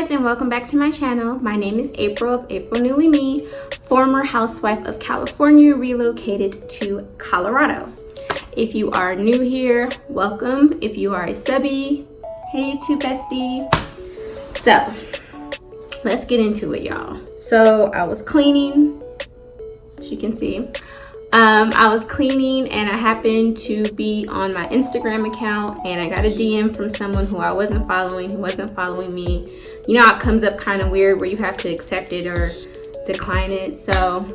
guys, and welcome back to my channel. My name is April of April Newly Me, former housewife of California, relocated to Colorado. If you are new here, welcome. If you are a subby, hey YouTube bestie. So let's get into it, y'all. So I was cleaning, as you can see. I was cleaning and I happened to be on my Instagram account and I got a DM from someone who I wasn't following, who wasn't following me. You know how it comes up kind of weird where you have to accept it or decline it. So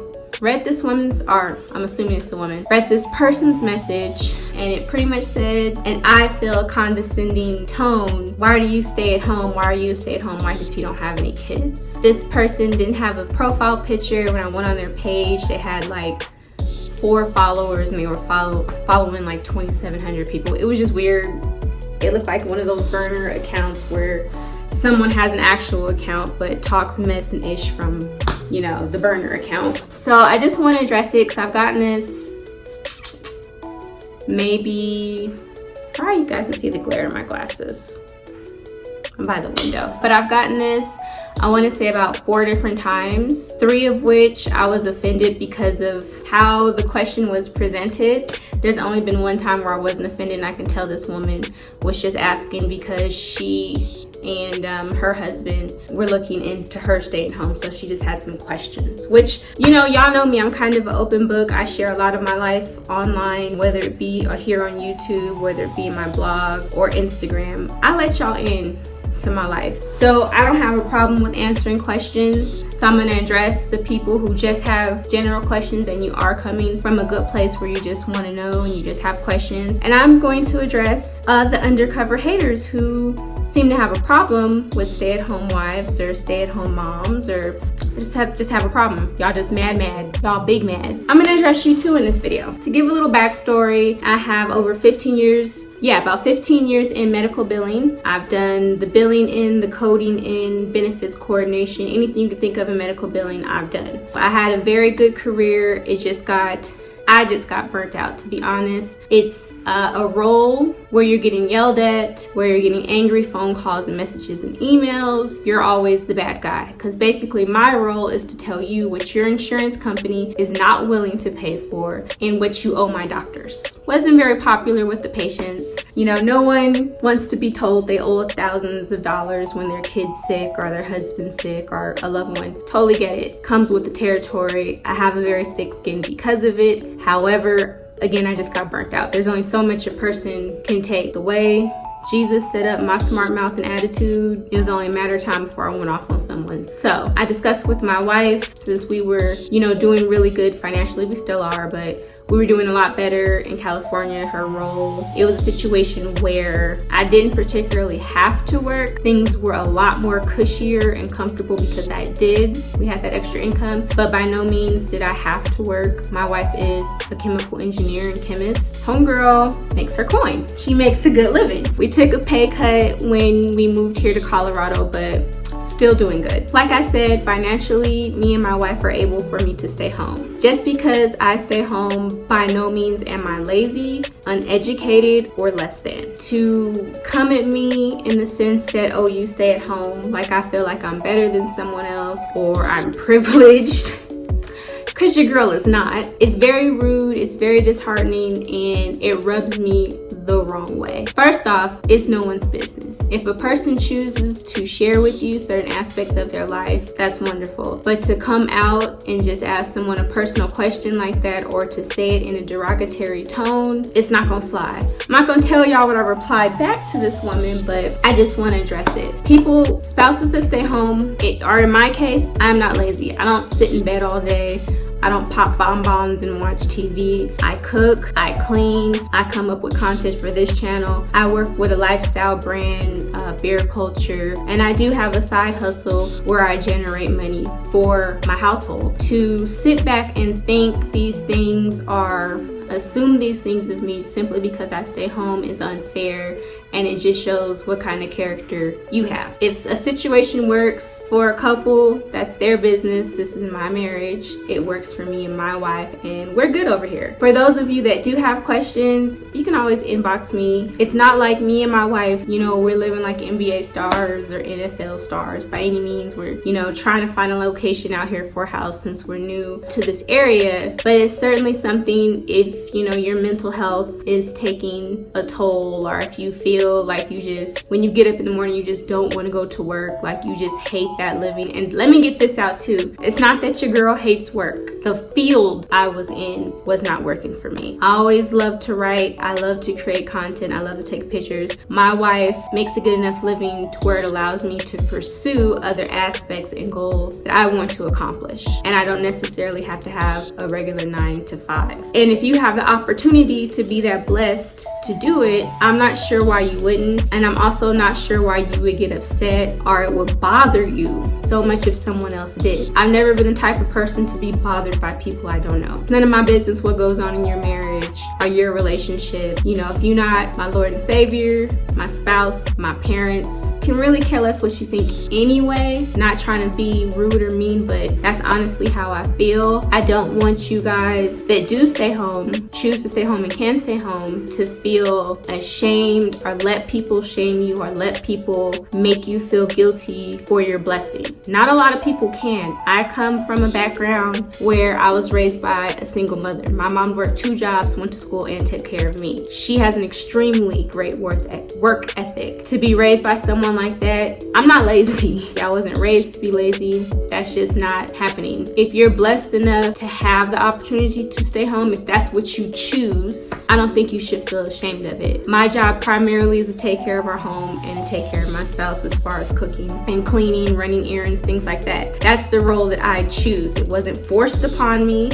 read this woman's, or I'm assuming it's a woman, read this person's message and it pretty much said, and I feel a condescending tone. Why do you stay at home? Why are you a stay-at-home wife if you don't have any kids? This person didn't have a profile picture. When I went on their page, they had like 4 followers and they were following like 2,700 people. It was just weird. It looked like one of those burner accounts where someone has an actual account but talks mess and ish from, you know, the burner account. So I just want to address it because I've gotten this maybe, sorry you guys can see the glare in my glasses. I'm by the window. But I've gotten this, I want to say about 4 different times, 3 of which I was offended because of how the question was presented. There's only been 1 time where I wasn't offended, and I can tell this woman was just asking because she and her husband were looking into her staying home, so she just had some questions, which, you know, y'all know me, I'm kind of an open book. I share a lot of my life online, whether it be here on YouTube, whether it be in my blog or Instagram. I let y'all in to my life, so I don't have a problem with answering questions. So I'm going to address the people who just have general questions and you are coming from a good place where you just want to know and you just have questions, and I'm going to address the undercover haters who seem to have a problem with stay-at-home wives or stay-at-home moms, or just have a problem. Y'all just mad. Y'all big mad. I'm gonna address you too in this video. To give a little backstory, I have over 15 years, about 15 years in medical billing. I've done the billing in, the coding in, benefits coordination, anything you could think of in medical billing, I've done. I had a very good career. I just got burnt out, to be honest. It's a role where you're getting yelled at, where you're getting angry phone calls and messages and emails. You're always the bad guy, because basically my role is to tell you what your insurance company is not willing to pay for and what you owe my doctors. Wasn't very popular with the patients. You know, no one wants to be told they owe thousands of dollars when their kid's sick or their husband's sick or a loved one. Totally get it. Comes with the territory. I have a very thick skin because of it. However, again, I just got burnt out. There's only so much a person can take. The way Jesus set up my smart mouth and attitude, it was only a matter of time before I went off on someone. So I discussed with my wife, since we were, you know, doing really good financially, we still are, but we were doing a lot better in California, her role. It was a situation where I didn't particularly have to work. Things were a lot more cushier and comfortable because I did. We had that extra income, but by no means did I have to work. My wife is a chemical engineer and chemist. Homegirl makes her coin. She makes a good living. We took a pay cut when we moved here to Colorado, but still doing good. Like I said, financially, me and my wife are able for me to stay home. Just because I stay home, by no means am I lazy, uneducated, or less than. To come at me in the sense that, oh, you stay at home, like I feel like I'm better than someone else or I'm privileged, because your girl is not. It's very rude, it's very disheartening, and it rubs me the wrong way. First off, it's no one's business. If a person chooses to share with you certain aspects of their life, that's wonderful. But to come out and just ask someone a personal question like that, or to say it in a derogatory tone, it's not gonna fly. I'm not gonna tell y'all what I replied back to this woman, but I just want to address it. People, spouses that stay home, or in my case, I'm not lazy. I don't sit in bed all day. I don't pop bonbons and watch TV. I cook, I clean, I come up with content for this channel. I work with a lifestyle brand, Beer Culture, and I do have a side hustle where I generate money for my household. To sit back and think assume these things of me simply because I stay home is unfair and it just shows what kind of character you have. If a situation works for a couple, that's their business. This is my marriage. It works for me and my wife, and we're good over here. For those of you that do have questions, you can always inbox me. It's not like me and my wife, we're living like NBA stars or NFL stars by any means. We're, trying to find a location out here for a house since we're new to this area. But it's certainly something if, your mental health is taking a toll, or if you feel like when you get up in the morning, you just don't want to go to work, like you just hate that living. And let me get this out too. It's not that your girl hates work. The field I was in was not working for me. I always love to write. I love to create content. I love to take pictures. My wife makes a good enough living to where it allows me to pursue other aspects and goals that I want to accomplish. And I don't necessarily have to have a regular 9 to 5. And if you have the opportunity to be that blessed to do it, I'm not sure why you wouldn't. And I'm also not sure why you would get upset or it would bother you so much if someone else did. I've never been the type of person to be bothered by people I don't know. It's none of my business what goes on in your marriage or your relationship. If you're not my Lord and Savior, my spouse, my parents, can really care less what you think anyway. Not trying to be rude or mean, but that's honestly how I feel. I don't want you guys that do stay home, choose to stay home and can stay home, to feel ashamed or let people shame you or let people make you feel guilty for your blessing. Not a lot of people can. I come from a background where I was raised by a single mother. My mom worked 2 jobs, went to school, and took care of me. She has an extremely great work ethic. To be raised by someone like that, I'm not lazy. I wasn't raised to be lazy. That's just not happening. If you're blessed enough to have the opportunity to stay home, if that's what you choose, I don't think you should feel ashamed of it. My job primarily is to take care of our home and take care of my spouse as far as cooking and cleaning, running errands, things like that. That's the role that I choose. It wasn't forced upon me.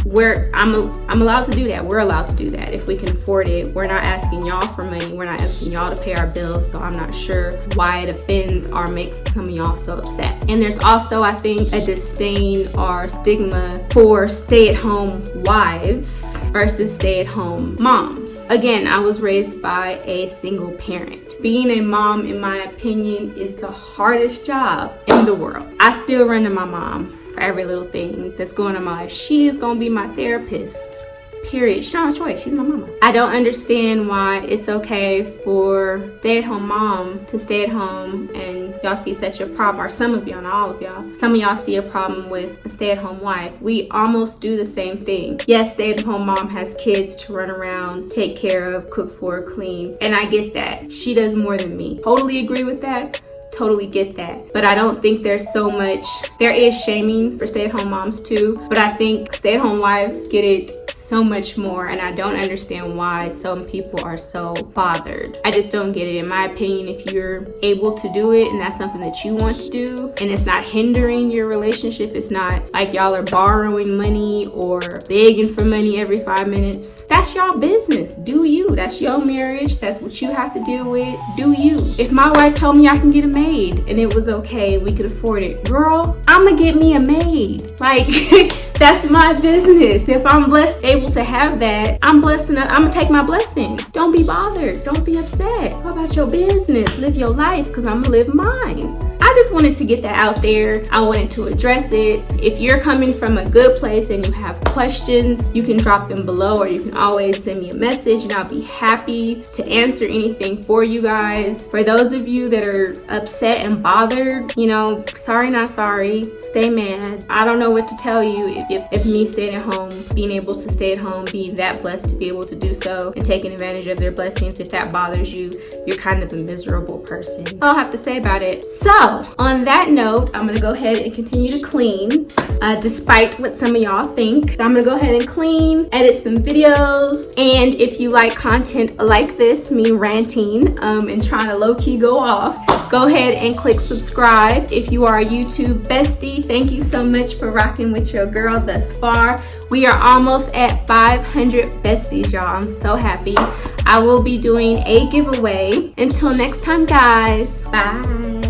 I'm allowed to do that. We're allowed to do that if we can afford it. We're not asking y'all for money. We're not asking y'all to pay our bills. So I'm not sure why it offends or makes some of y'all so upset. And there's also, I think, a disdain or stigma for stay-at-home wives versus stay-at-home moms. Again, I was raised by a single parent. Being a mom, in my opinion, is the hardest job in the world. I still run to my mom for every little thing that's going on in my life. She is going to be my therapist. Period. She's not a choice. She's my mama. I don't understand why it's okay for stay-at-home mom to stay at home and y'all see such a problem, or some of y'all, not all of y'all. Some of y'all see a problem with a stay-at-home wife. We almost do the same thing. Yes, stay-at-home mom has kids to run around, take care of, cook for, clean. And I get that. She does more than me. Totally agree with that. Totally get that. But I don't think there is shaming for stay-at-home moms too, but I think stay-at-home wives get it so much more, and I don't understand why some people are so bothered. I just don't get it. In my opinion, if you're able to do it and that's something that you want to do and it's not hindering your relationship, it's not like y'all are borrowing money or begging for money every 5 minutes, that's y'all business. Do you. That's your marriage. That's what you have to deal with. Do you. If my wife told me I can get a maid and it was okay, we could afford it, girl, I'ma get me a maid. Like that's my business. If I'm blessed, able to have that, I'm blessed enough. I'm gonna take my blessing. Don't be bothered. Don't be upset. Go about your business. Live your life, because I'm gonna live mine. I just wanted to get that out there. I wanted to address it. If you're coming from a good place and you have questions, you can drop them below, or you can always send me a message and I'll be happy to answer anything for you guys. For those of you that are upset and bothered, sorry, not sorry. Stay mad. I don't know what to tell you. If me staying at home, being able to stay at home, being that blessed to be able to do so and taking advantage of their blessings, if that bothers you, you're kind of a miserable person. That's all I have to say about it. So on that note, I'm gonna go ahead and continue to clean, despite what some of y'all think. So I'm gonna go ahead and clean, edit some videos, and if you like content like this, me ranting and trying to low-key go off, go ahead and click subscribe. If you are a YouTube bestie, thank you so much for rocking with your girl thus far. We are almost at 500 besties, y'all. I'm so happy. I will be doing a giveaway. Until next time, guys. Bye.